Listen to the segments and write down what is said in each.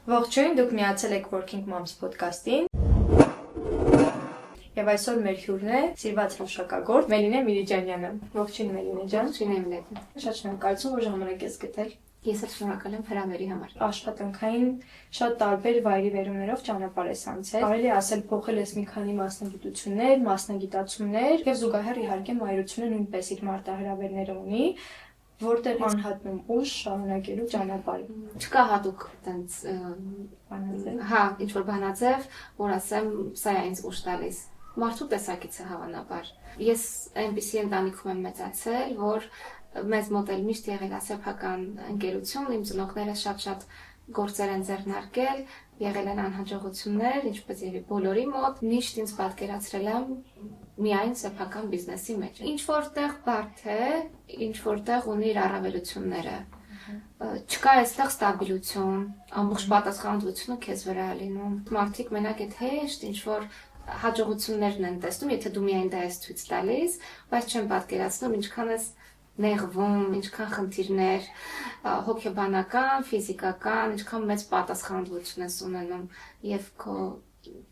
Ողջույն, դուք միացել եք Working Moms podcast-ին։ Եվ այսօր մեր հյուրն է սիրված հրաշքագործ Մելինե Միրիջանյանը։ Ողջույն Մելինե ջան։ Ողջույն Էմիլիա։ Շատ շնորհակալություն, որ ժամանակ ես գտել։ Ես էլ շնորհակալ եմ հրավերի համար։ Աշխատանքային շատ տարբեր վայրի վերումներով ճանապարհ ես անցել։ Կարելի է ասել փոխել ես մի քանի մասնագիտություններ, մասնագիտացումներ եւ զուգահեռ իհարկե մայրությունը նույնպես իր մարտահրավերները ունի, որտեղ անհատնում ուժ շարունակելու ճանապարհը։ Չկա հատուկ տենց բանաձև։ Հա, ինչ որ բանաձև, որ ասեմ, սա է ինձ ուժ տալիս։ Մարդու տեսակից է հավանաբար։ Ես այնպիսի ընտանիքում եմ մեծացել, որ մեզ մոտ էլ միշտ եղել է սեփական ընկերություն, իմ ծնողները շատ գործեր են ձեռնարկել, եղել են անհաջողություններ, ինչպես եւ բոլորի մոտ, միշտ ինձ պատկերացրել եմ միայն սեփական բիզնեսի մեջ։ Ինչ որտեղ բարդ է, ինչ որտեղ ունի իր առավելությունները։ Չկա այստեղ ստաբիլություն, ամբողջ պատասխանատվությունը քեզ վրա է լինում։ Մարդիկ մենակ այդ հեշտ ինչ որ հաջողություններն են տեսնում, եթե դու միայն դա ես ցույց տալիս, բայց չեմ պատկերացնում ինչքան ես նեղվում, ինչքան խնդիրներ, հոգեբանական, ֆիզիկական, ինչքան մեծ պատասխանատվություն ես ունենում եւ քո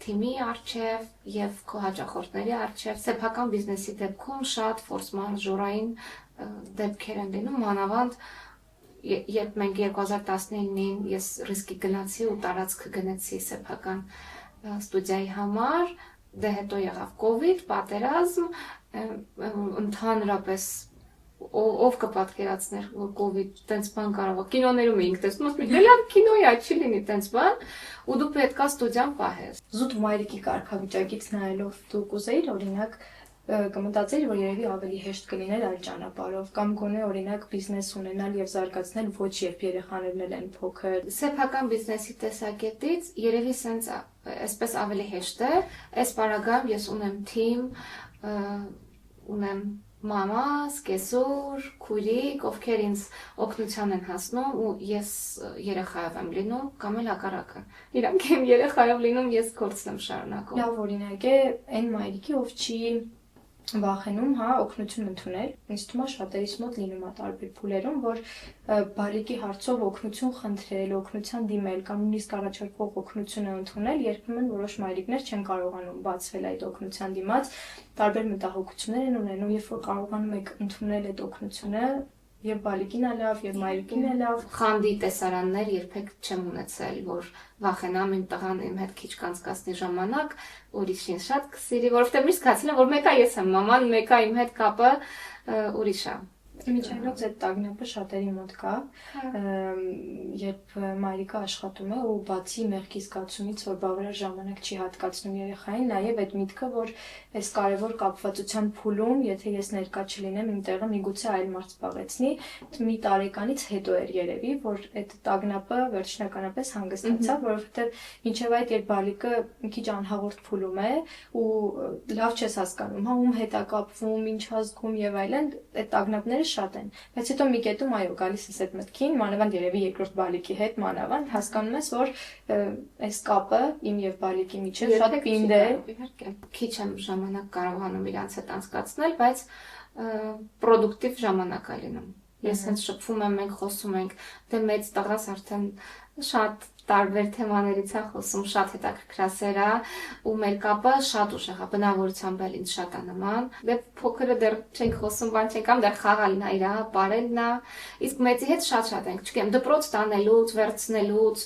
թիմի առջև եւ քո հաճախորդների առջև։ Սեփական բիզնեսի դեպքում շատ ֆորս մաժորային դեպքեր են լինում, մանավանդ երբ մենք 2019-ին ես ռիսկի գնացի ու տարածքը գնացի սեփական ստուդիայի համար, դե հետո եղավ կովիդ, պատերազմ, ընդհանրապես ով կպատկերացներ, որ կովիդ տենց բան կարող է, կինոներում էինք տեսնում, ասում ենք, լավ կինո է, չի լինի տենց բան, ու դու պետքա ստուդիան պահես։ Զուտ մայրիկի կարգավիճակից նայելով դու կուզեիր օրինակ կմտածեիր, որ երևի ավելի հեշտ կլիներ այլ ճանապարհով կամ գոնե օրինակ բիզնես ունենալ եւ զարգացնել ոչ երբ երեխաներն են փոքր։ Սեփական բիզնեսի տեսակետից երևի սենց այսպես ավելի հեշտ է։ Այս պարագայում ես ունեմ թիմ, ունեմ մամաս, կեսուր, քույրիկ, ովքեր ինձ օգնության են հասնում ու ես երեխայով եմ լինում կամ էլ հակառակը։ Իրանք իմ երեխայով լինում, ես գործն եմ շարունակում։ Լավ օրինակ է այն մայրիկի, ով չի վախենում, հա, օգնություն ընդունել։ Ինձ թվում է շատերիս մոտ լինում է տարբեր փուլերում, որ բալիկի հարցով օգնություն խնդրել, օգնության դիմել կամ նույնիսկ առաջարկվող օգնությունը ընդունել, երբեմն որոշ մայրիկներ չեն կարողանում բացվել այդ օգնության դիմաց, տարբեր մտահոգություններ են ունենում, երբ որ կարողանում եք ընդունել այդ օգնությունը, եւ բալիկին է լավ, եւ մայրիկին է լավ։ Խանդի տեսարաններ երբեք չեմ ունեցել, որ վախենամ իմ տղան իմ հետ քիչ կանցկացնի ժամանակ, ուրիշին շատ կսիրի, որովհետեւ միշտ զգացել եմ, որ մեկը ես եմ մաման, մեկը իմ հետ կապը ուրիշ է։ Իմիջիայլոց այդ տագնապը շատերի մոտ կա, երբ մայրիկը աշխատում է ու բացի մեղքի զգացումից, որ բավարար ժամանակ չի հատկացնում երեխային, նաև այդ միտքը, որ այս կարևոր կապվածության փուլում, եթե ես ներկա չլինեմ, իմ տեղը միգուցե այլ մարդ զբաղեցնի, մի տարեկանից հետո էր երևի, որ այդ տագնապը վերջնականապես հանգստացավ, որովհետև մինչև այդ երբ բալիկը մի քիչ անհաղորդ փուլում է ու լավ չես հասկանում, հա ում հետ է կապվում, ինչ ազգում եւ այլն, այդ տագնապները շատ են, բայց հետո մի կետում այո գալիս ես այդ մտքին, մանավանդ երևի երկրորդ բալիկի հետ, մանավանդ հասկանում ես, որ այս կապը իմ եւ բալիկի միջեւ շատ պինդ է։ Իհարկե, քիչ եմ ժամանակ կարողանում իրանց հետ անցկացնել, բայց պրոդուկտիվ ժամանակ է լինում։ Ես հենց շփվում եմ, մենք խոսում ենք, դե մեծ տղաս արդեն շատ տարբեր թեմաներից է խոսում, շատ հետաքրքրասեր է ու մեր կապը շատ ուժեղ է, բնավորությամբ էլ ինձ շատ է նման։ Դե փոքրը դեռ չենք խոսում, բան չենք ամ, դեռ խաղալն է իրա, ապարելն է, իսկ մեծի հետ շատ ենք, չգիտեմ, դպրոց տանելուց, վերցնելուց,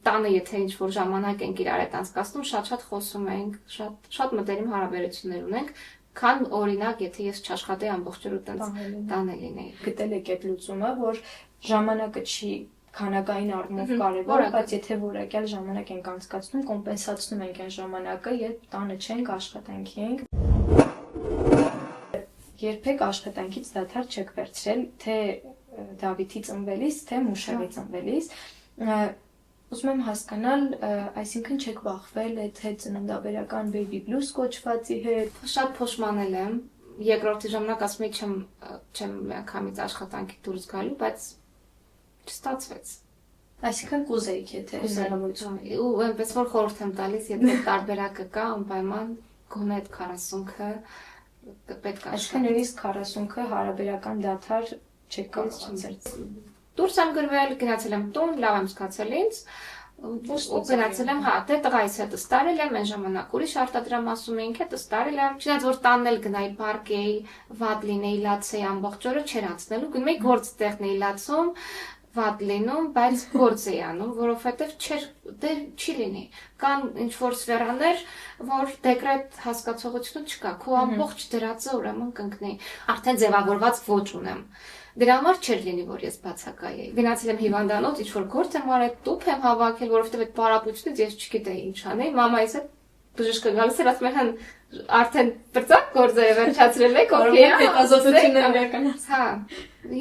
տանը եթե ինչ-որ ժամանակ ենք իրար հետ անցկացնում, շատ խոսում ենք, շատ մտերիմ հարաբերություններ ունենք, քան օրինակ, եթե ես չաշխատեի ամբողջ օր ու տանը լինեի։ Գտել եք այդ լուծումը, որ ժամանակը չի քանակային առումով կարևոր, բայց եթե որակյալ ժամանակ ենք անցկացնում, կոմպենսացնում ենք այն ժամանակը, երբ տանը չենք, աշխատանքի ենք։ Երբեք աշխատանքից դադար չեք վերցրել, թե Դավիթի ծնվելիս, թե Մուշեղի ծնվելիս։ Ուզում եմ հասկանալ, այսինքն չեք բախվել այդ հետ ծննդաբերական baby blues կոչվածի հետ։ Շատ փոշմանել եմ, երկրորդի ժամանակ ասում եի չեմ միանգամից աշխատանքի դուրս գալու, բայց չստացվեց։ Այսինքն կուզեիք, եթե հնարավորություն ու այնպես որ խորհուրդ եմ տալիս, եթե տարբերակը կա, անպայման գոնե այդ 40-ը պետք է։ Այսինքն նույնիսկ 40-ը հարաբերական դադար չեք կարողացել։ դուրս եմ գրվել, գնացել եմ տուն, լավ եմ զգացել ինձ, ու գնացել եմ, հա, դե տղայիս հետս տարել եմ, այն ժամանակ ուրիշ արտադրամ ասում էինք, հետս տարել եմ, չնայած որ տանն էլ գնայի պարկեի, վատ լինեի, լացեի ամբողջ օրը չէր անցնելու, գնում էի գործտեղն էի լացում, վատ լինում, բայց գործ էի անում, որովհետև դե չի լինի։ Կան ինչ-որ սֆերաներ, որ դեկրետ հասկացողությունը չկա, քո ամբողջ դրածը ուրեմն կընկնի, արդեն ձևավորված ոչ ունեմ։ Դրա համար չէր լինի, որ ես բացակայ էի։ Գնացել եմ հիվանդանոց, ինչ-որ գործ եմ արել, տուփ եմ հավաքել, որովհետև այդ պարապույցից ես չգիտեի ինչ անեի, մամայիս հետ բժիշկը գալիս էր, ասում էր հեն արդեն բրծակ գործերը վերջացրել եք, օքեյ է, հետազոտություններ իրականացրել։ Հա,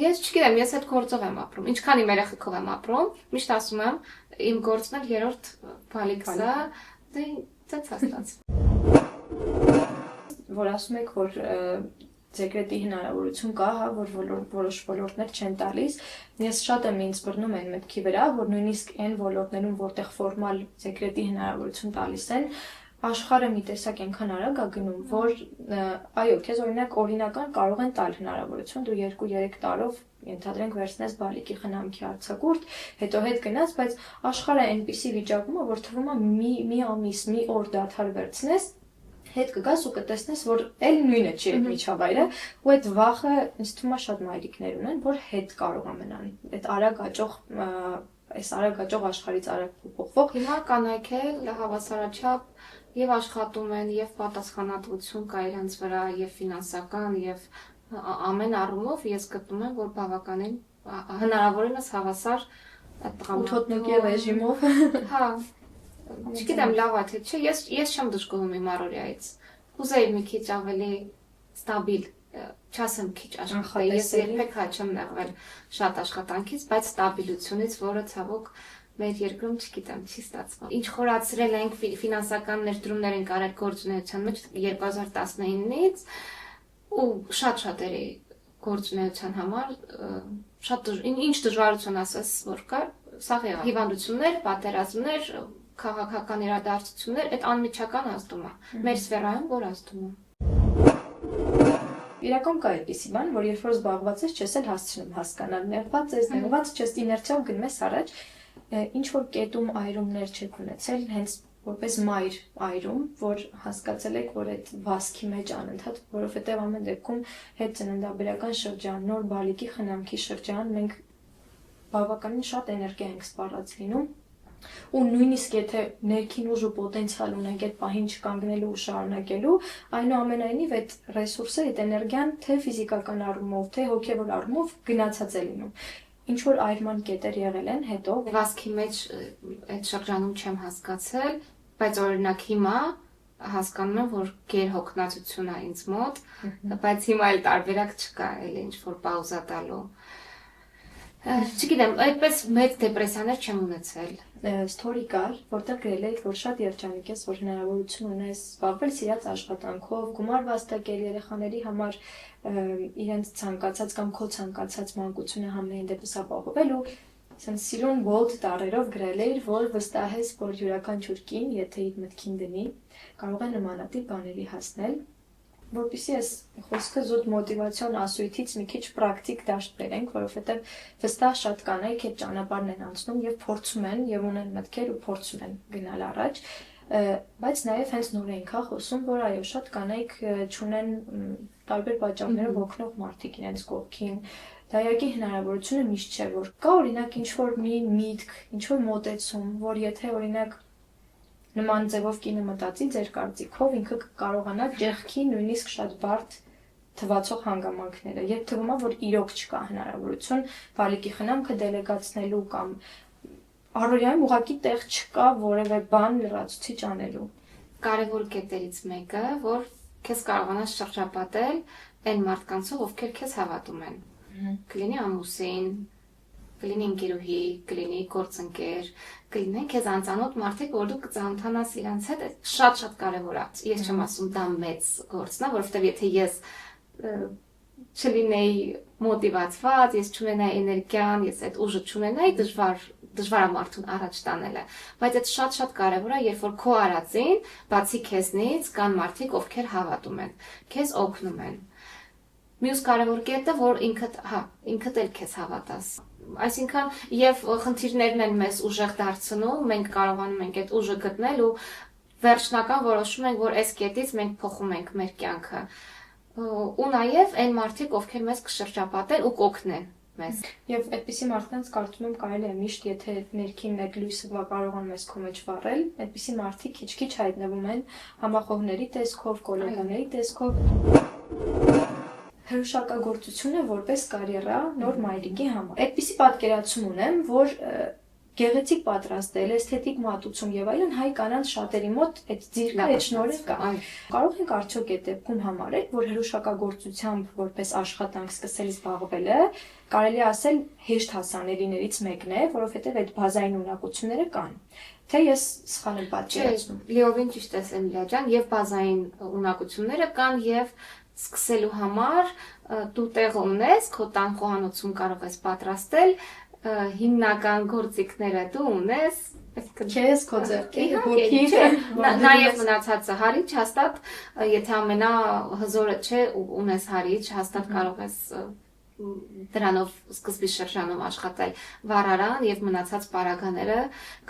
ես չգիտեմ, ես այդ գործով եմ ապրում, ինչքան իմ երեխեքով եմ ապրում, միշտ ասում եմ, իմ գործն էլ երրորդ բալիկս է, դե ցած հաստատ։ Որ ասում եք, որ դեկրետի հնարավորություն կա, հա, որ որոշ ոլորտներ չեն տալիս, ես շատ եմ ինձ բռնում այն մտքի վրա, որ նույնիսկ այն ոլորտներում, որտեղ ֆորմալ դեկրետի հնարավորություն տալիս են, աշխարհը մի տեսակ այնքան արագ է գնում, որ այո, քեզ օրինական կարող են տալ հնարավորություն, դու 2-3 տարով ենթադրենք վերցնես բալիկի խնամքի արձակուրդ, հետո հետ գնաս, բայց աշխարհը այնպիսի վիճակում է, որ թվում է մի ամիս, մի օր դադար վերցնես, հետ կգաս ու կտեսնես, որ էլ նույնը չի այդ միջավայրը, ու այդ վախը ինձ թվում է շատ մայրիկներ ունեն, որ հետ կարող է մնան։ Այդ արագ աճող աշխարհից արագ փոխվող հիմա կանայք էլ հավասարաչափ եւ աշխատում են, եւ պատասխանատվություն կա իրենց վրա, եւ ֆինանսական, եւ ամեն առումով ես գտնում եմ, որ բավականին հնարավորինս հավասար ութոտնուկի ռեժիմով։ Հա, չգիտեմ լավ է թե չէ, ես չեմ դժգոհում իմ առօրյայից։ Կուզեի մի քիչ ավելի ստաբիլ, չասեմ քիչ աշխատել, ես երբեք չեմ նեղվել շատ աշխատանքից, բայց ստաբիլությունից, որը ցավոք մեր երկրում չգիտեմ, չի ստացվում։ Ինչ խորացրել ենք ֆինանսական ներդրումներ են արել գործունեության մեջ 2019-ից ու շատ-շատերի գործունեության համար շատ ինչ դժվարություն ասես, որ կար, սա եղավ։ Հիվանդություններ, պատերազմներ, քաղաքական իրադարձություններ, այդ անմիջական ազդում է։ Մեր սֆերայում որ ազդում է։ Իրական կա այդպիսի բան, որ երբ որ զբաղված ես, չես էլ հասցնում հասկանալ, նեղված չես իներցիայով գնում ես առաջ, ինչ որ կետում այրումներ չեք ունեցել, հենց որպես մայր այրում, որ հասկացել եք, որ այդ վասկի մեջ անընդհատ, որովհետև ամեն դեպքում հետ ծննդաբերական շրջան, նոր բալիկի խնամքի շրջան, մենք բավականին շատ էներգիա ենք սպառած լինում, ու նույնիսկ եթե ներքին ուժ ու պոտենցիալ ունենք այդ պահին չկանգնելու ու շարունակելու, այնուամենայնիվ այդ ռեսուրսը, այդ էներգիան թե ֆիզիկական առումով, թե հոգևոր առումով գնացած է լինում։ Ինչ որ այրման կետեր եղել են հետո վասկի մեջ այդ շրջանում չեմ հասկացել, բայց օրինակ հիմա հասկանում եմ, որ գերհոգնածություն է ինձ մոտ, բայց հիմա էլ տարբերակ չկա, էլ ինչ որ պաուզա տալու։ Չգիտեմ, այդպես մեծ դեպրեսիաներ չեմ ունեցել։ Ստորի կար, որտեղ գրել էիք, որ շատ երջանիկ ես, որ հնարավորություն ունես զբաղվել սիրած աշխատանքով, գումար վաստակել երեխաների համար իրենց ցանկացած կամ քո ցանկացած մանկությունը համենայն դեպս ապահովել ու ասենց սիրուն bold տառերով գրել էիր, որ վստահ ես, որ յուրաքանչյուր կին, եթե իր մտքին դնի, կարող է նմանատիպ բաների հասնել, որպեսզի այս խոսքը զուտ մոտիվացիոն ասույթից մի քիչ պրակտիկ դաշտ բերենք, որովհետև վստահ շատ կանայք այդ ճանապարհն են անցնում եւ փորձում են եւ ունեն մտքեր ու փորձում են գնալ առաջ, բայց նաեւ հենց նոր էինք խոսում, որ այո, շատ կանայք չունեն տարբեր պատճառներով օգնող մարդիկ իրենց կողքին։ Դայակի հնարավորությունը միշտ չէ, որ կա օրինակ ինչ-որ մի միտք, ինչ-որ մոտեցում, որ եթե օրինակ նման ձևով կինը մտածի ձեր կարծիքով ինքը կարողանա ջեղքի նույնիսկ շատ բարդ թվացող հանգամանքները։ Երբ թվում է, որ իրոք չկա հնարավորություն բալիկի խնամքը դելեգացնելու կամ առօրյայում ուղղակի տեղ չկա որևէ բան լրացուցիչ անելու։ Կարևոր կետերից մեկը, որ քեզ կարողանաս շրջապատել այն մարդկանցով, ովքեր քեզ հավատում են։ Կլինի ամուսին, կլինի ընկերուհի, կլինի գործընկեր, կլինեն քեզ անծանոթ մարդիկ, որ դու կծանոթանաս իրենց հետ, շատ կարևոր է։ Ես չեմ ասում դա մեծ գործն է, որովհետև եթե ես չլինեի մոտիվացված, ես չունենայի էներգիան, ես այդ ուժը չունենայի, դժվար է մարդուն առաջ տանելը։ Բայց այդ շատ կարևոր է, երբ որ քո արածին, բացի քեզնից, կան մարդիկ, ովքեր հավատում են, քեզ օգնում են։ Մյուս կարևոր կետը, որ ինքդ էլ քեզ հավատաս։ Այսինքն եւ խնդիրներն են մեզ ուժեղ դարձնում, մենք կարողանում ենք այդ ուժը գտնել ու վերջնական որոշում ենք, որ այս կետից մենք փոխում ենք մեր կյանքը։ Ու նաեւ այն մարդիկ, ովքեր մեզ կշրջապատեն ու կօգնեն մեզ։ Եվ այդպիսի մարդկանց կարծում եմ կարելի է միշտ, եթե ներքին մեկ լույսը կարող մեզ քո մեջ վառել, այդպիսի մարդիկ քիչ-քիչ հայտնվում են համախոհների տեսքով, գոլեգաների տեսքով։ Հրուշակագործությունը որպես կարիերա նոր մայրիկի համար։ Այդպիսի պատկերացում ունեմ, որ գեղեցիկ պատրաստել, էսթետիկ մատուցում եւ այլն հայ կանանց շատերի մոտ այդ ձիրքը, այդ շնորհը կա։ Կարող ենք արդյոք այդ դեպքում համարել, որ հրուշակագործությամբ որպես աշխատանք սկսել զբաղվելը կարելի ասել հեշտ հասանելիներից մեկն է, որովհետեւ այդ բազային ունակությունները կան։ Թե ես սխալ եմ պատկերացնում։ Լիովին ճիշտ ես Էմիլիա ջան, եւ բազային ունակությունները կան եւ սկսելու համար դու տեղ ունես, քո տան խոհանոցում կարող ես պատրաստել հիմնական գործիքները դու ունես, քեզ քո ձեռքերը հոգիր նաև մնացածը հարիչ հաստատ եթե ամենահզորը չէ ունես հարիչ հաստատ կարող ես դրանով սկզբի շրջանում աշխատել վառարան եւ մնացած պարագաները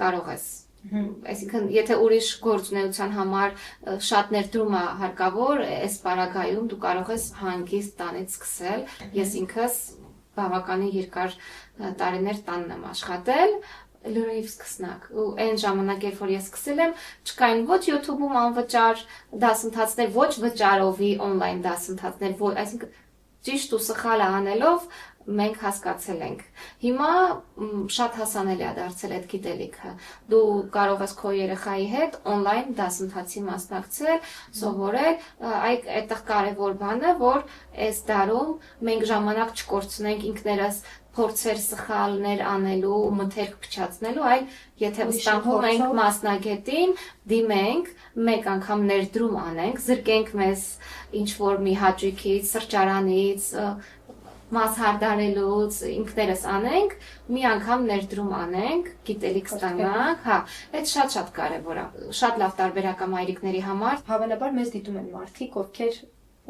կարող ես այսինքն եթե ուրիշ գործունեության համար շատ ներդրում է հարկավոր այս պարագայում դու կարող ես հանգիստ տանից սկսել ես ինքս բավականին երկար տարիներ տանն եմ աշխատել լրիվ սկսնակ ու այն ժամանակ երբ որ ես սկսել եմ չկային ոչ YouTube-ում անվճար դասընթացներ ոչ վճարովի on-line դասընթացներ այսինքն ճիշտ ու սխալը անելով մենք հասկացել ենք հիմա շատ հասանելի է դարձել այդ գիտելիքը դու կարող ես քո երեխայի հետ on-line դասընթացի մասնակցել սովորել այդտեղ կարևոր բանը որ այս դարում մենք ժամանակ չկորցնենք ինքներս փորձեր սխալներ անելու ու մթերք փչացնելու, այլ եթե վստահում ենք մասնագետին, դիմենք, մեկ անգամ ներդրում անենք, զրկենք մեզ ինչ-որ մի հաճույքից, սրճարանից, մաս հարդարելուց, ինքներս անենք, մի անգամ ներդրում անենք, գիտելիք ստանանք, այդ շատ կարևոր է, շատ լավ տարբերակ է մայրիկների համար։ Հավանաբար մեզ դիտում են մարդիկ, ովքեր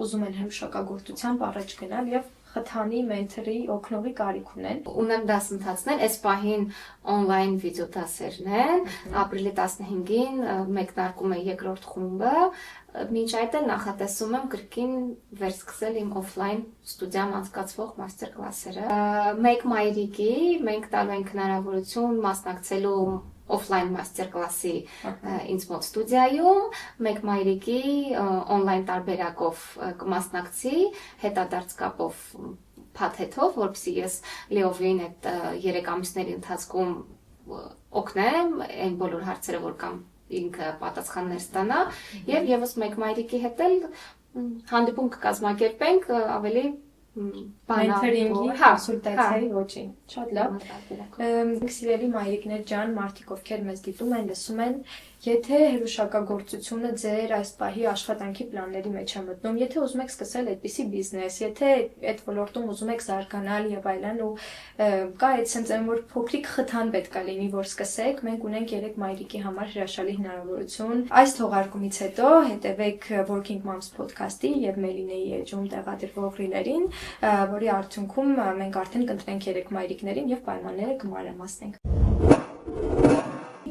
ուզում են հրուշակագործությամբ առաջ գնալ եւ խթանի, մենթորի, օգնողի կարիք ունեն։ Ունեմ դասընթացներ, այս պահին on-line վիդեո դասերն են, ապրիլի 15-ին մեկնարկում է երկրորդ խումբը, մինչ այդ էլ նախատեսում եմ կրկին վերսկսել իմ off-line ստուդիայում անցկացվող մաստեր կլասերը։ Մեկ մայրիկի մենք տալու ենք հնարավորություն մասնակցելու off-line master class-ի ինձ մոտ ստուդիայում, մեկ մայրիկի on-line տարբերակով կմասնակցի, հետադարձ կապով փաթեթով, որպեսզի ես Լեովին այդ 3 ամիսների ընթացքում օգնեմ այն բոլոր հարցերը, որ կամ ինքը պատասխաններ ստանա, եւ եւս մեկ մայրիկի հետ էլ հանդիպում կկազմակերպենք ավելի մենթորինգի, կոնսուլտացիայի ոչինչ։ Շատ լավ։ Սիրելի մայրիկներ ջան, մարդիկ ովքեր մեզ դիտում են, լսում են, եթե հրուշակագործությունը ձեր այս պահի աշխատանքի պլանների մեջ է մտնում, եթե ուզում եք սկսել այդպիսի բիզնես, եթե այդ ոլորտում ուզում եք զարգանալ եւ այլն ու կա այդ sense այն որ փոքրիկ խթան պետք է լինի, որ սկսեք, մենք ունենք 3 մայրիկի համար հրաշալի հնարավորություն։ Այս թողարկումից հետո հետևեք Working Moms podcast-ի եւ Մելինեի էջում տեղադրվող ռիլերին, որի արդյունքում մենք արդեն կընտրենք 3 մայրիկներին եւ պայմանները կմանրամասնենք։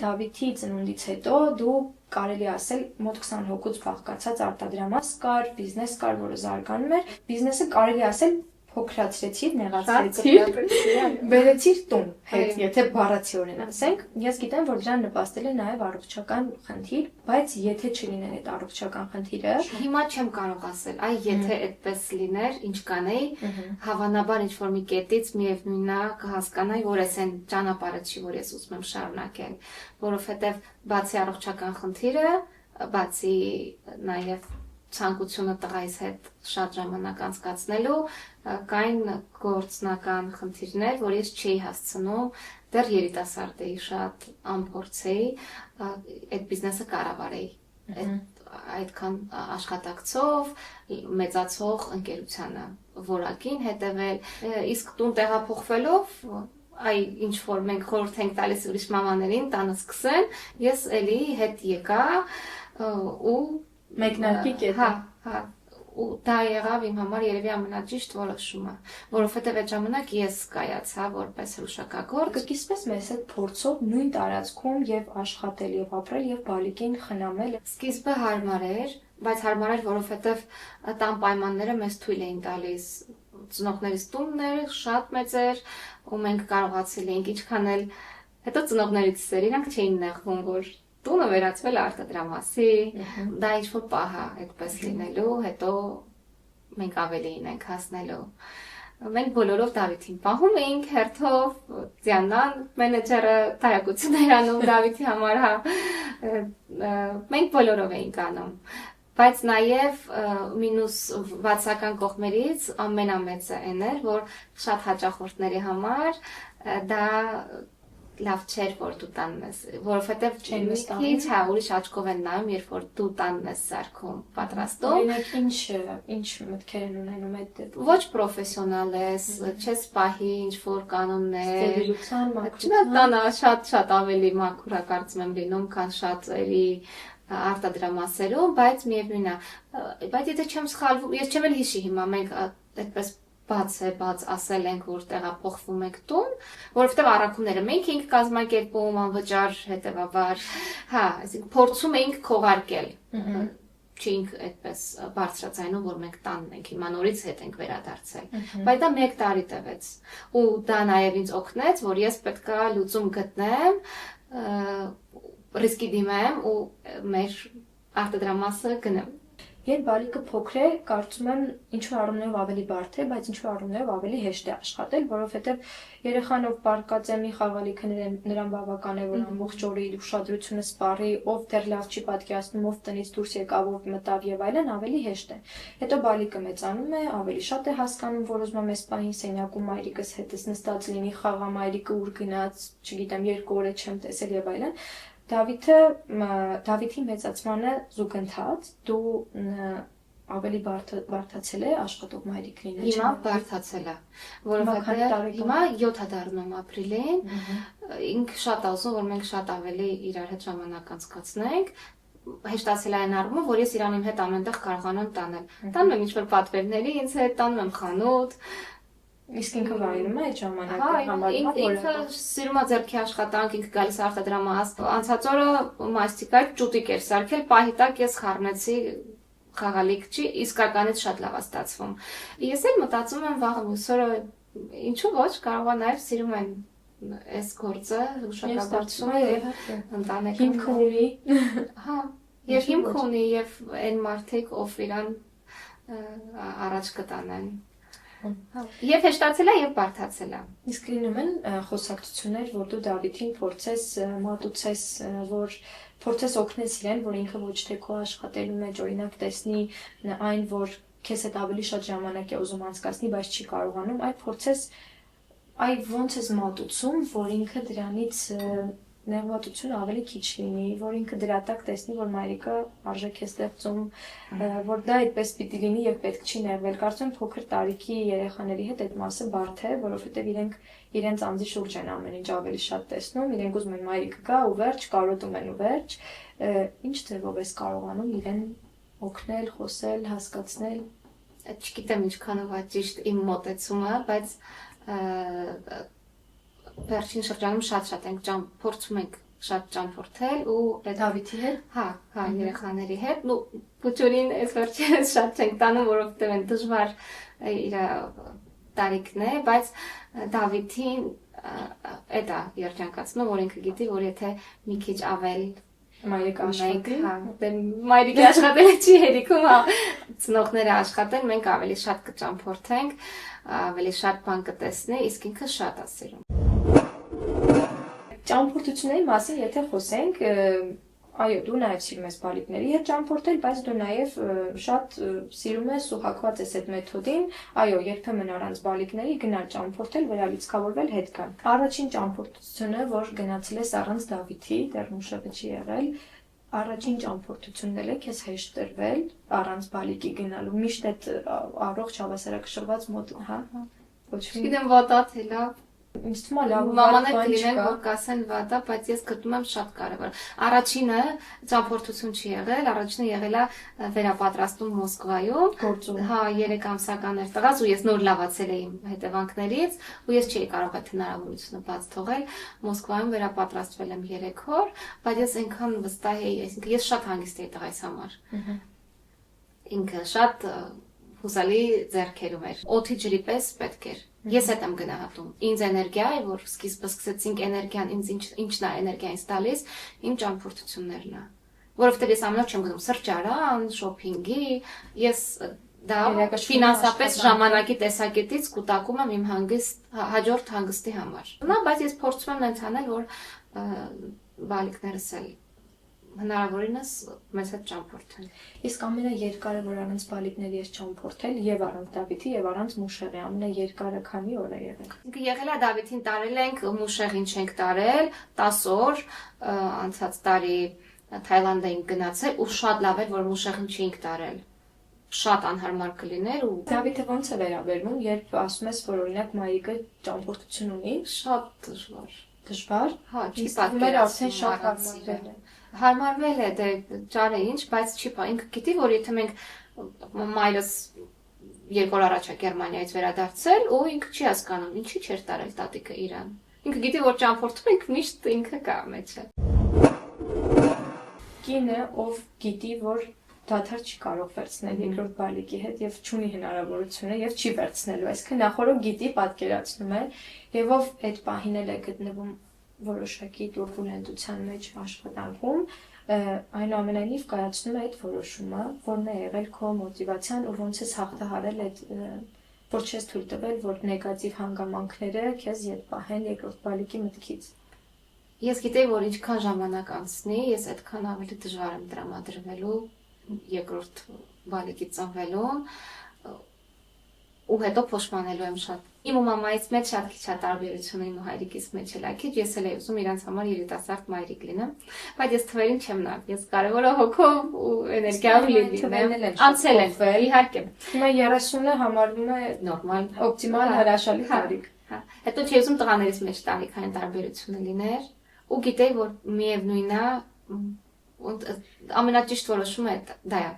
Դավիթի ծնունդից հետո դու կարելի ասել մոտ 20 հոգուց բաղկացած արտադրամաս կար, բիզնես կար, որը զարգանում էր։ Բիզնեսը կարելի ասել փոքրացրեցիր, նեղացրեցիր, բերեցիր տուն հետ, եթե բառացիորեն ասենք։ Ես գիտեմ, որ դրան նպաստել է նաև առողջական խնդիր, բայց եթե չլիներ այդ առողջական խնդիրը, հիմա չեմ կարող ասել, այ եթե այդպես լիներ, ինչ կանեի, հավանաբար ինչ-որ մի կետից միևնույնն է կհասկանայի, որ այս այն ճանապարհը չի, որ ես ուզում եմ շարունակել, որովհետև բացի առողջական խնդիրը, բացի նաև ցանկությունը տղայիս հետ շատ ժամանակ անցկացնելու կային գործնական խնդիրներ, որ ես չէի հասցնում դեռ երիտասարդ էի, շատ անփորձ էի, այդ բիզնեսը կառավարեի այդքան աշխատակցով մեծացող ընկերությանը որակին հետևել, իսկ տուն տեղափոխվելով այ ինչ որ մենք խորհուրդ ենք տալիս ուրիշ մամաներին տանը սկսեն, ես էլի հետ եկա ու մեկնարկի կետը։ ու դա եղավ իմ համար երևի ամենաճիշտ որոշումը, որովհետև այդ ժամանակ ես կայացա որպես հրուշակագործ։ Կիսվես մեզ այդ փորձով նույն տարածքում եւ աշխատել եւ ապրել եւ բալիկին խնամել։ Սկիզբը հարմար էր, բայց հարմար էր, որովհետև տան պայմանները մեզ թույլ էին տալիս։ Ծնողներիս տունն էր շատ մեծ էր, ու մենք կարողացել էինք ինչքան էլ հետո ծնողներից իրանք չէին նեղվում, որ տունը վերածվել է արտադրամասի, դա ինչ-որ պահ է այդպես լինելու, հետո մենք ավելին ենք հասնելու։ Մենք բոլորով Դավիթին պահում էինք հերթով, Ձյաննան մենեջերը տարակություն էր անում Դավիթի համար, մենք բոլորով էինք անում։ Բայց նաև մինուս վատսական կողմերից ամենամեծը այն էր, որ շատ հաճախորդների համար դա լավ չէր, որ դու տանն ես, որովհետև քիչ ուրիշ աչքով են նայում, երբ որ դու տանն ես սարքում, պատրաստում։ Օրինակ ինչ մտքեր են ունենում այդ դեպքում։ Ոչ պրոֆեսիոնալ ես, չես պահի ինչ-որ կանոններ։ Ստերիլության, մաքրության։ Տանը շատ ավելի մաքուր է կարծում եմ լինում, քան շատ էլի արտադրամասերում, բայց միևնույն է։ Բայց եթե չեմ սխալվում, ես չեմ էլ հիշի հիմա, մենք այդպես բաց ասել ենք, որ տեղափոխվում ենք տուն, որովհետև առաքումները մենք էինք կազմակերպում, անվճար հետևաբար, այսինքն փորձում էինք քողարկել։ Չենք այդպես բարձրացնում, որ մենք տանն ենք, հիմա նորից հետ ենք վերադարձել։ Բայց դա 1 տարի տևեց։ Ու դա նաև ինձ օգնեց, որ ես պետքա լուծում գտնեմ, ռիսկի դիմեմ ու մեր արտադրամասը գնեմ։ Երբ բալիկը փոքր է, կարծում եմ ինչ-որ առումներով ավելի բարդ է, բայց ինչ-որ առումներով ավելի հեշտ է աշխատել, որովհետև երեխան ով պարկած է մի խաղալիքը նրան բավական է, որ ամբողջ օրը իր ուշադրությունը սպառի, ով դեռ լավ չի պատկերացնում, ով տնից դուրս եկավ, ով մտավ եւ այլն, ավելի հեշտ է։ Հետո բալիկը մեծանում է, ավելի շատ է հասկանում, որ ուզում եմ այս պահին սենյակում մայրիկս հետս նստած լինի, խաղա մայրիկը ուր գնաց, չգիտեմ, 2 օր չեմ տեսել եւ այլն։ Դավիթի մեծացմանը զուգընթաց դու ավելի բարդացել է աշխատող մայրիկ լինել։ Հիմա բարդացել է, որովհետև հիմա 7 դառնում ապրիլին, ինքը շատ ասում, որ մենք շատ ավելի իրար հետ ժամանակ անցկացնենք, հեշտացել է այն առումով, որ ես իրան իմ հետ ամենտեղ կարողանում տանել։ Տանում եմ ինչ-որ պատվերների ինձ հետ, տանում եմ խանութ, իսկ ինքը վայելում է այդ ժամանակը ինքը սիրում է ձեռքի աշխատանք, ինքը գալիս է արտադրամաս։ Անցած օրը մաստիկա ճուտիկ էր սարքել, պահի տակ ես խառնեցի խաղալիք չի, իսկականից շատ լավ է ստացվում։ Ես էլ մտածում եմ վաղ մուսորը ինչու ոչ, կարող է նաև սիրում են այս գործը, հուշակագործումը եւ ընտանեկան հիմք ունի։ Եվ հիմք ունի եւ այն մարդիկ, ով իրան առաջ կտանեն։ Եվ հեշտացել է եւ բարդացել է։ Իսկ լինում են խոսակցություններ, որ դու Դավիթին փորձես մատուցես, որ փորձես օգնես իրեն, որ ինքը ոչ թե քո աշխատելու մեջ օրինակ տեսնի այն, որ քեզ հետ ավելի շատ ժամանակ է ուզում անցկացնի, բայց չի կարողանում, այլ փորձես ոնց ես մատուցում, որ ինքը դրանից նեղվածությունը ավելի քիչ լինի, որ ինքը դրա տակ տեսնի, որ մայրիկը արժեք է ստեղծում, որ դա այդպես պիտի լինի եւ պետք չի նեղվել։ Կարծում եմ փոքր տարիքի երեխաների հետ այդ մասը բարդ է, որովհետեւ իրենց անձի շուրջ են ամեն ինչ ավելի շատ տեսնում, իրենք ուզում են մայրիկը գա ու վերջ, կարոտում են ու վերջ։ Ինչ ձևով ես կարողանում իրեն օգնել, խոսել, հասկացնել։ Չգիտեմ ինչքանով է ճիշտ իմ մոտեցումը, բայց վերջին շրջանում շատ ենք փորձում ենք շատ ճամփորդել ու Դավիթի հետ, հա, երեխաների հետ, ու փոքրին այս վերջերս շատ չենք տանում, որովհետև այն դժվար իր տարիքն է, բայց Դավիթին այդ է երջանկացնում, որ ինքը գիտի, որ եթե մի քիչ ավել մայրիկը աշխատի, մայրիկը աշխատելը չի հերիքում, ծնողները աշխատեն, մենք ավելի շատ կճամփորդենք, ավելի շատ բան կտեսնի, իսկ ինքը շատ է սիրում։ Ճամփորդությունների մասին եթե խոսենք, այո, դու նաև սիրում ես բալիկների հետ ճամփորդել, բայց դու նաև շատ սիրում ես ու հակված ես այդ մեթոդին, այո, երբեմն առանց բալիկների գնալ ճամփորդել, վերալիցքավորվել, հետ գալ։ Առաջին ճամփորդությունը, որ գնացել ես առանց Դավիթի, դեռ մուշեղը չի եղել, առաջին ճամփորդությունն էլ է քեզ հեշտ տրվել առանց բալիկի գնալու։ Միշտ այդ առողջ հավասարակշռված մոտ, ոչ մի։ Չգիտեմ, վատացել է։ Ինձ թվում է լավ Մամաներ կլինեն, որ կասեն վատա, բայց ես գտնում եմ շատ կարևոր։ Առաջինը ճամփորդություն չի եղել, առաջինը եղել է վերապատրաստում Մոսկվայում։ Հա, 3 ամսական էր տղաս ու ես նոր լավացել էի հետևանքներից ու ես չէի կարող այդ հնարավորությունը բաց թողել։ Մոսկվայում վերապատրաստվել եմ 3 օր, բայց ես այնքան վստահ էի, այսինքն ես շատ հանգիստ էի տղայիս համար։ Ինքը շատ հուսալի ձեռքերում էր։ Օդի ջրի պես պետք էր։ Ես հետ եմ գնահատում։ Ինձ էներգիա է, որ սկիզբը սկսեցինք էներգիան, ինձ ինչն է էներգիա ինձ տալիս, իմ ճամփորդություններն է։ Որովհետև ես ամեն օր չեմ գնում սրճարան, շոփինգի, ես դա ֆինանսապես ժամանակի տեսակետից կուտակում եմ իմ հաջորդ հանգստի համար։ Նա, բայց ես փորձում եմ այնց անել, որ բալիկներս էլ հնարավորինս մեզ հետ ճամփորդեն։ Իսկ ամենաերկարը, որ առանց բալիկների ես ճամփորդել, եւ առանց Դավիթի, եւ առանց Մուշեղի, ամենաերկարը քանի օր է եղել։ Ինքը եղել է Դավիթին տարել ենք, Մուշեղին չենք տարել, 10 օր, անցած տարի Թայլանդ էինք գնացել ու շատ լավ էր, որ Մուշեղին չէինք տարել։ Շատ անհարմար կլիներ ու Դավիթը ոնց է վերաբերվում, երբ ասում ես, որ օրինակ մայիկը ճամփորդություն ունի, շատ դժվար։ Դժվար։ Հա, չի պատկերացնում, արդեն շատ հարմարվել է։ Հարմարվել է, դե ճարը ինչ, բայց չի պա, ինքը գիտի, որ եթե մենք մայրս 2 օր առաջ է Գերմանիայից վերադարձել ու ինքը չի հասկանում, ինչի չէր տարել տատիկը իրան։ Ինքը գիտի, որ ճամփորդում ենք, միշտ ինքը կա մեջը։ Կինը, ով գիտի, որ դադար չի կարող վերցնել երկրորդ բալիկի հետ եւ չունի հնարավորությունը եւ չի վերցնելու, այսինքն նախորդ գիտի, պատկերացնում է եւ ով այդ պահին էլ է գտնվում որոշակի տուրբուլենտության մեջ աշխատանքում, այնուամենայնիվ կայացնում է այդ որոշումը, որն է եղել քո մոտիվացիան ու ոնց ես հաղթահարել այդ, որ չես թույլ տվել, որ նեգատիվ հանգամանքները քեզ ետ պահեն երկրորդ բալիկի մտքից։ Ես գիտեի, որ ինչքան ժամանակ անցնի, ես այդքան ավելի դժվար եմ տրամադրվելու երկրորդ բալիկի ծնվելուն ու հետո փոշմանելու եմ շատ։ Իմ ու մամայից մեջ շատ քիչ է տարբերությունը, իմ ու հայրիկիս մեջ էլ է քիչ, ես էլ էի ուզում իրանց համար երիտասարդ մայրիկ լինեմ, բայց ես թվերին չեմ նա, ես կարևոր է հոգով ու էներգիայով լինեմ։ Անցել եմ, իհարկե։ Հիմա 30-ը համարվում է նորմալ, օպտիմալ հրաշալի տարիք։ Հա, հետո չի ուզում տղաներից մեջ տարիքային տարբերությունը լիներ ու գիտեի, որ միևնույնն է ամենաճիշտ որոշումը դա է։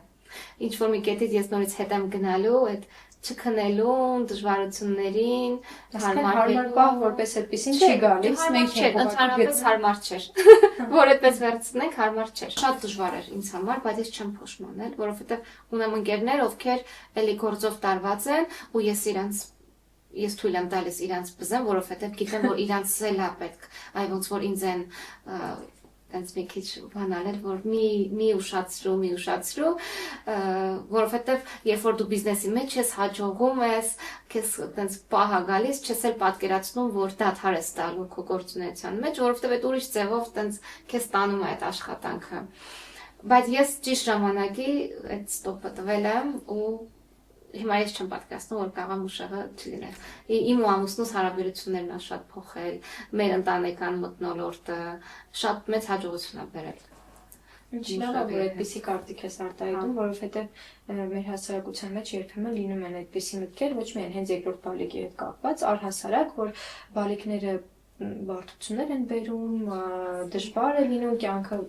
Ինչ որ մի կետից ես նորից հետ եմ գնալու, այդ չքնելուն, դժվարություններին, հարմար բան, որպես այդպեսին չի գալիս, մենք ընդհանրապես հարմար չէր։ Որ այդպես վերցնենք, հարմար չէր։ Շատ դժվար էր ինձ համար, բայց ես չեմ փոշմանել, որովհետև ունեմ ընկերներ, ովքեր էլի գործով տարված են, ու ես թույլ եմ տալիս իրանց բզեմ, որովհետև գիտեմ, որ իրանց էլ է պետք, այ ոնց որ ինձ են այնց մի քիչ բանալել, որ մի ուշացրու, որովհետև երբ որ դու բիզնեսի մեջ ես, հաջողում ես, քեզ այնց պահ է գալիս, չես էլ պատկերացնում, որ դադար ես տալու քո գործունեության մեջ, որովհետև այդ ուրիշ ձևով այնց քեզ տանում է այդ աշխատանքը։ Բայց ես ճիշտ ժամանակի այդ ստոպը տվել եմ ու հիմա ես չեմ պատկերացնում, որ կարող եմ ուշեղը չլինել։ Իմ ու ամուսնուս հարաբերություններն են շատ փոխել, մեր ընտանեկան մթնոլորտը շատ մեծ հաջողություն է բերել։ Ինչ լավ է, որ այդպիսի կարծիք ես արտահայտում, որովհետև մեր հասարակության մեջ երբեմն լինում են այդպիսի մտքեր, ոչ միայն հենց երկրորդ բալիկի հետ կապված, առհասարակ, որ բալիկները բարդություններ են բերում, դժվար է լինում, կյանքը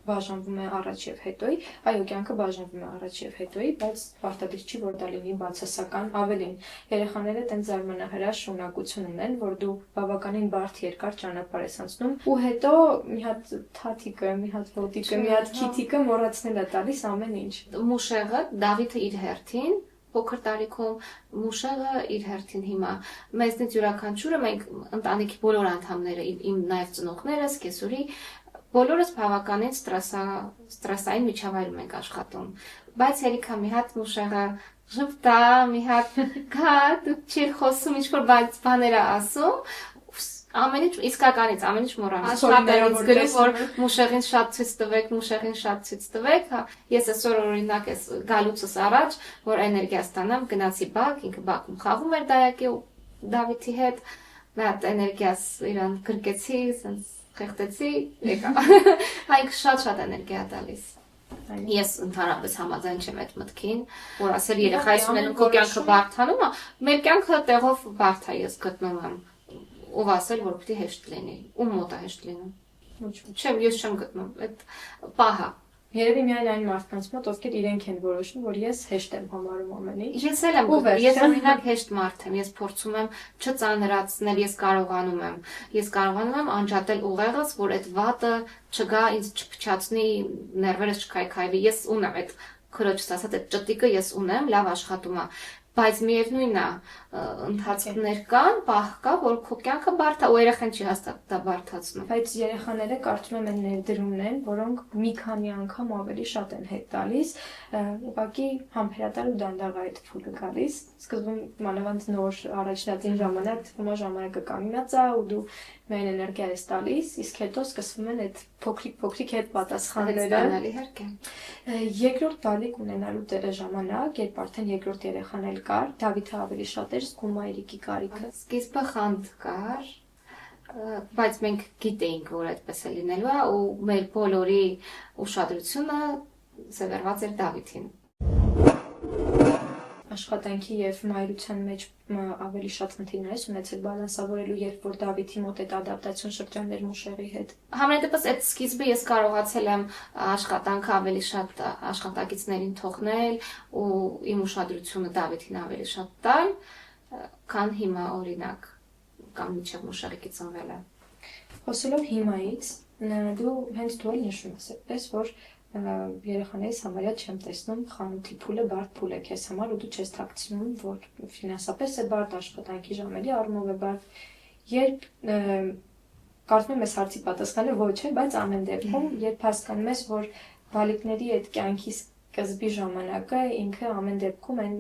բաժանվում է առաջ եւ հետոյի, այո, կյանքը բաժանվում է առաջ եւ հետոյի, բայց պարտադիր չի, որ դա լինի բացասական, ավելին։ Երեխաները տենց զարմանահրաշ ունակություն ունեն, որ դու բավականին բարդ երկար ճանապարհ ես անցնում, ու հետո մի հատ թաթիկը, մի հատ ոտիկը, մի հատ քիթիկը մոռացնել է տալիս ամեն ինչ։ Մուշեղը, Դավիթը իր հերթին, փոքր տարիքում Մուշեղը իր հերթին հիմա մեզնից յուրաքանչյուրը մենք ընտանիքի բոլոր անդամները, իմ նաև ծնողներս, կեսուրի բոլորս բավականին ստրեսային միջավայրում ենք աշխատում, բայց հերիքա մի հատ Մուշեղը ժպտա, մի հատ գա, դու չիր խոսում, ինչ-որ բաներ է ասում, ամեն ինչ իսկականից, ամեն ինչ մոռանում։ Աշխատելուց գրում, որ Մուշեղին շատ ցույց տվեք, Մուշեղին շատ ցույց տվեք, հա, ես այսօր օրինակ ես գալուցս առաջ, որ էներգիա ստանամ, գնացի բակ, ինքը բակում խաղում էր դայակի Դավիթի հետ, մի հատ էներգիաս իրան գրկեցի, ասենց խեղտեցի, եկա։ Հայք շատ էներգիա տալիս։ Ես ընդհանրապես համաձայն չեմ այդ մտքին, որ ասել երեխայից ունենում քո կյանքը բարդանում է, մեր կյանքը տեղով բարդ է, ես գտնում եմ։ ով ասել, որ պիտի հեշտ լինի։ Ում մոտ է հեշտ լինում։ Ոչ ոք։ Չեմ, ես չեմ գտնում այդ պահը։ Երևի միայն այն մարդկանց մոտ, ովքեր իրենք են որոշում, որ ես հեշտ եմ համարում ամեն ինչ։ Ես էլ եմ գտնում, ես օրինակ հեշտ մարդ եմ, ես փորձում եմ չծանրացնել, ես կարողանում եմ անջատել ուղեղս, որ այդ վատը չգա ինձ չփչացնի, ներվերս չքայքայվի։ Ես ունեմ այդ քրոջս ասած այդ ճտիկը ես ունեմ, լավ աշխատում է, բայց միևնույնն է, ընթացքներ կան, պահ կա, որ քո կյանքը բարդ է, ու երեխան չի հաստատ դա բարդացնում։ Բայց երեխաները կարծում եմ են ներդրումն են, որոնք մի քանի անգամ ավելի շատ են հետ տալիս, ուղղակի համբերատար ու դանդաղ է այդ փուլը գալիս։ Սկզբում մանավանդ նոր առաջնածին ժամանակ թվում է ժամանակը կանգնած է ու դու միայն էներգիա ես տալիս, իսկ հետո սկսվում են այդ փոքրիկ հետ պատասխանները։ Իհարկե։ Երկրորդ բալիկ ունենալու տեղը ժամանակ, երբ արդեն երկրորդ երեխան էլ կար, Դավիթը ավելի շատ էր զգում մայրիկի կարիքը։ Սկիզբը խանդ կար, բայց մենք գիտեինք, որ այդպես է լինելու է, ու մեր բոլորի ուշադրությունը սևեռված էր Դավիթին։ Աշխատանքի եւ մայրության մեջ ավելի շատ խնդիրներ ես ունեցել բալանսավորելու, երբ որ Դավիթի մոտ այդ ադապտացիոն շրջաններ Մուշեղի հետ։ Համենայնդեպս այդ սկիզբը ես կարողացել եմ աշխատանքը ավելի շատ աշխատակիցներին թողնել ու իմ ուշադրությունը Դավիթին ավելի շատ տալ, քան հիմա օրինակ կամ մինչև Մուշեղի ծնվելը։ Խոսելով հիմայից, դու հենց դու էլ նշում ես այդպես, որ երեխաներից համարյա չեմ տեսնում խանութի փուլը բարդ փուլ է քեզ համար ու դու չես թաքցնում, որ ֆինանսապես է բարդ, աշխատանքի ժամերի առումով է բարդ։ Երբ կարծում եմ այս հարցի պատասխանը ոչ է, բայց ամեն դեպքում երբ հասկանում ես, որ բալիկների այդ կյանքի սկզբի ժամանակը ինքը ամեն դեպքում այն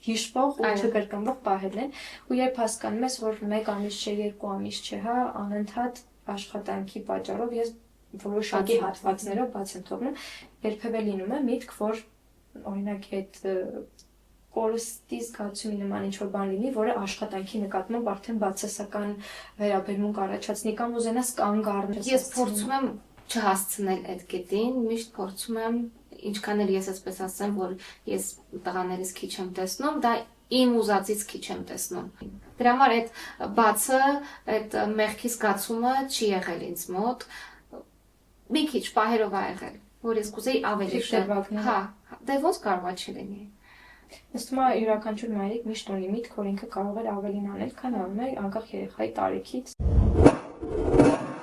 հիշվող ու չկրկնվող պահերն են, ու երբ հասկանում ես, որ 1 ամիս չէ, 2 ամիս չէ, հա, անընդհատ աշխատանքի պատճառով ես որոշակի հատվածներով բաց եմ թողնում, երբևէ լինում է միտք, որ օրինակ այդ կորստի զգացումի նման ինչ-որ բան լինի, որը աշխատանքի նկատմամբ արդեն բացասական վերաբերմունք առաջացնի կամ ուզենաս կանգ առնել։ Ես փորձում եմ չհասցնել այդ կետին, միշտ փորձում եմ, ինչքան էլ ես այսպես ասեմ, որ ես տղաներից քիչ եմ տեսնում, դա իմ ուզածից քիչ եմ տեսնում։ Դրա համար այդ բացը, այդ մեղքի զգացումը չի եղել ինձ մոտ։ Մի քիչ պահերով ա եղել, որ ես կուզեի ավելի շատ։ Հա, դե ոնց կարող է չլինի։ Ըստ ումա յուրաքանչյուր մայրիկ միշտ ունի միտք, որ ինքը կարող էր ավելին անել, քան անում է անկախ երեխայի տարիքից։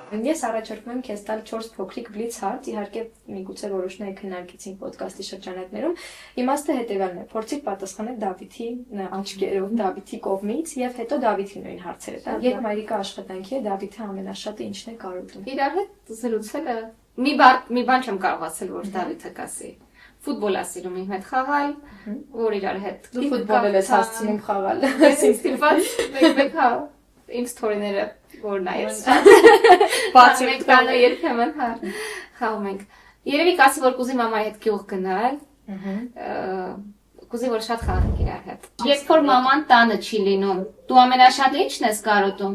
Ես առաջարկում եմ քեզ տալ 4 փոքրիկ բլից հարց, իհարկե միգուցե որոշները քննարկեցին ոդկասթի շրջանակներում։ Իմաստը հետևյալն է. փորձիր պատասխանել Դավիթի աչքերով, Դավիթի կողմից եւ հետո Դավիթի նույն հարցերը տալ։ Երբ մայրիկը աշխատանքի է, Դավիթը ամենաշատը ինչն է կարոտում։ Իրար հետ զրուցելը մի բան չեմ կարող ասել, որ Դավիթը կասի։ Ֆուտբոլ է սիրում իմ հետ խաղալ, որ իրար հետ։ Դու ֆուտբոլ ես հասցնում խաղալ։ Ես ստիպված մեկ հա իմ ստորիները որ նայես։ Բացի մենք տանը երբեմն հա խաղում ենք։ Երևի կասի որ կուզի մամայի հետ գյուղ գնալ։ Կուզի որ շատ խաղանք իրար հետ։ Երբ որ մաման տանը չի լինում, դու ամենաշատը ի՞նչն ես կարոտում։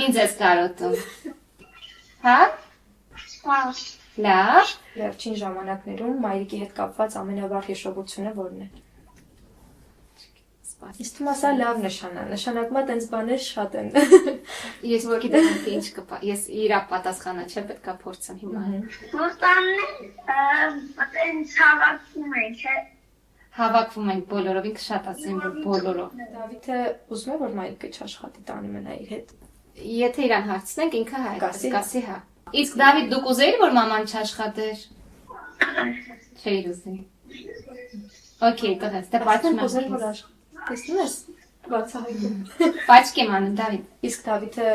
Ինձ ես կարոտում։ Հա? Լավ։ Վերջին ժամանակներում մայրիկի հետ կապված ամենավառ հիշողությունը որն է։ Իսկ թվում ասա լավ նշան է, նշանակում է տենց բաներ շատ են։ Ես որ գիտեմ թե ինչ կպա, ես իրա պատասխանը չէ, պետք է փորձեմ հիմա։ Ոստանն տենց հավաքվում ենք, Հավաքվում ենք բոլորով, ինքը շատ ասեմ, որ բոլորով։ Դավիթը ուզում է որ մայրիկը չաշխատի տանը մնա իր հետ։ Եթե իրան հարցնենք, ինքը հա Կասի։ կասի հա։ Իսկ Դավիթ դուք ուզեիր որ մաման չաշխատեր։ Չէի ուզի։ Okay, տղես, դե Պատմեմ պատմում որ եմ։ աշխ։ Տեսնում ես բացահայտում։ Պատկեմ անում Դավիթ։ Իսկ Դավիթը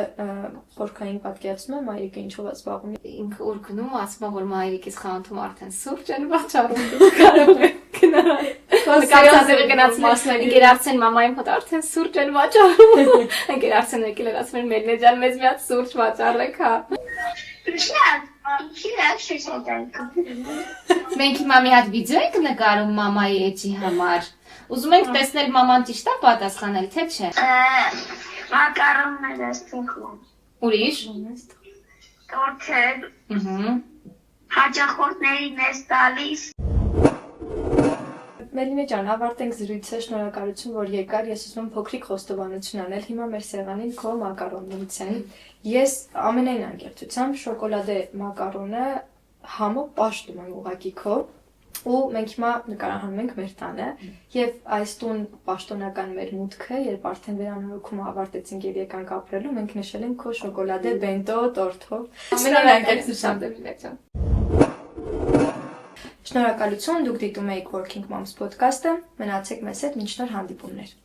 խորքային պատկերացնում է մայրիկը ինչով է զբաղվում։ Ինքը ուր գնում ասում որ մայրիկից խանութում արդեն սուրճ են վաճառում, դու կարող ես գնալ։ Կասածը գնաց ընկերացեն մամային մոտ արդեն սուրճ են վաճառում։ Ընկերացեն եկել են ասում են Մելնե ջան մեզ մի հատ սուրճ վաճառեք հա։ Մենք հիմա մի հատ վիդեո ենք նկարում մամայի էջի համար։ Ուզում ենք տեսնել մաման ճիշտ է պատասխանել, թե չէ։ Մակարոններ ես թխում, Ուրիշ։ տորթեր, հաճախորդներին ես տալիս։ Մելինե ջան, ավարտենք զրույցը, շնորհակալություն, որ եկար, ես ուզում եմ փոքրիկ խոստովանություն անել, հիմա մեր սեղանին քո մակարոններից են, ես ամենայն անկեղծությամբ շոկոլադե մակարոնը համով պաշտում եմ ուղղակի քո, ու մենք հիմա նկարահանում ենք մեր տանը, և այս տուն պաշտոնական մեր մուտքը, երբ արդեն վերանորոգումը ավարտեցինք և եկանք ապրելու, մենք նշել ենք քո շոկոլադե բենտո տորթով, ամենայն անկեղծությամբ։ Շնորհակալություն, դուք դիտում եք Working Moms podcast-ը, մնացեք մեզ հետ, մինչ նոր հանդիպումներ։